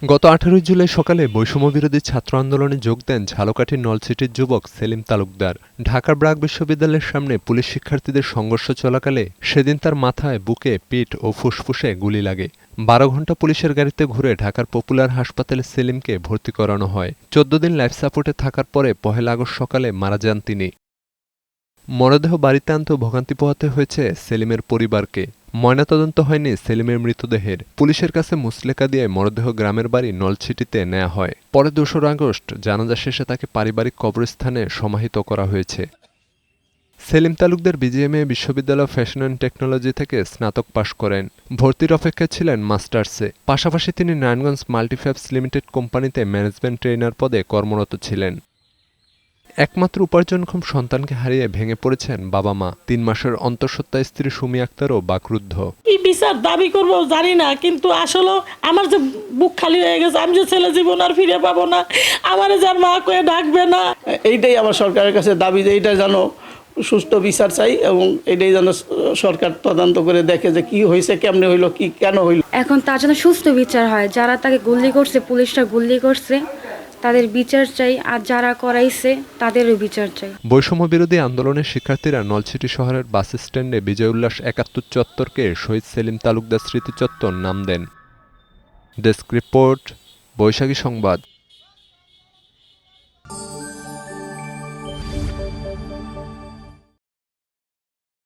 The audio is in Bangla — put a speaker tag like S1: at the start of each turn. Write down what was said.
S1: গত ১৮ জুলাই সকালে বৈষম্যবিরোধী ছাত্র আন্দোলনে যোগ দেন ঝালকাঠির নলছিটির যুবক সেলিম তালুকদার। ঢাকার ব্র্যাক বিশ্ববিদ্যালয়ের সামনে পুলিশ শিক্ষার্থীদের সংঘর্ষ চলাকালে সেদিন তার মাথায়, বুকে, পিঠ ও ফুসফুসে গুলি লাগে। ১২ ঘণ্টা পুলিশের গাড়িতে ঘুরে ঢাকার পপুলার হাসপাতালে সেলিমকে ভর্তি করানো হয়। ১৪ দিন লাইফ সাপোর্টে থাকার পরে ১ আগস্ট সকালে মারা যান তিনি। মরদেহ বাড়িতে আনতেও ভোগান্তি পোহাতে হয়েছে সেলিমের পরিবারকে। ময়নাতদন্ত হয়নি সেলিমের মৃতদেহের। পুলিশের কাছে মুচলেকা দিয়ে মরদেহ গ্রামের বাড়ি নলছিটিতে নেওয়া হয়। পরে ২রা আগস্ট জানাজা শেষে তাকে পারিবারিক কবরস্থানে সমাহিত করা হয়েছে। সেলিম তালুকদার বিজিএমএ বিশ্ববিদ্যালয় ফ্যাশন অ্যান্ড টেকনোলজি থেকে স্নাতক পাশ করেন। ভর্তির অপেক্ষায় ছিলেন মাস্টার্সে। পাশাপাশি তিনি নারায়ণগঞ্জ মাল্টিফ্যাবস লিমিটেড কোম্পানিতে ম্যানেজমেন্ট ট্রেনার পদে কর্মরত ছিলেন। একমাত্র উপার্জনক্ষম সন্তানকে হারিয়ে ভেঙে পড়েছেন বাবা-মা। ৩ মাসের অন্তঃসত্ত্বা স্ত্রী সুমি আক্তারও বাকরুদ্ধ।
S2: কি বিচার দাবি করব জানি না, কিন্তু আসলে আমার যে বুক খালি হয়ে গেছে, আমি যে ছেলে জীবন আর ফিরে পাবো না, আমার যার মা কয়ে ডাকবে না।
S3: এইটাই আমার সরকারের কাছে দাবি যে এইটা যেন সুষ্ঠু বিচার চাই এবং এটাই যেন সরকার তদন্ত করে দেখে যে কি হয়েছে, কেমনে হইলো, কি কেন হইলো।
S4: এখন তার জন্য সুস্থ বিচার হয়। যারা তাকে গুলি করছে, পুলিশরা গুলি করছে, তাদের বিচার চাই। আর যারা করাইছে তাদেরও বিচার চাই।
S1: বৈষম্যবিরোধী আন্দোলনের শিক্ষার্থীরা নলছিটি শহরের বাস স্ট্যান্ডে বিজয় উল্লাস ৭১ চত্বরকে শহীদ সেলিম তালুকদার স্মৃতি চত্বর নাম দেন। ডেস্ক রিপোর্ট, বৈশাখী সংবাদ।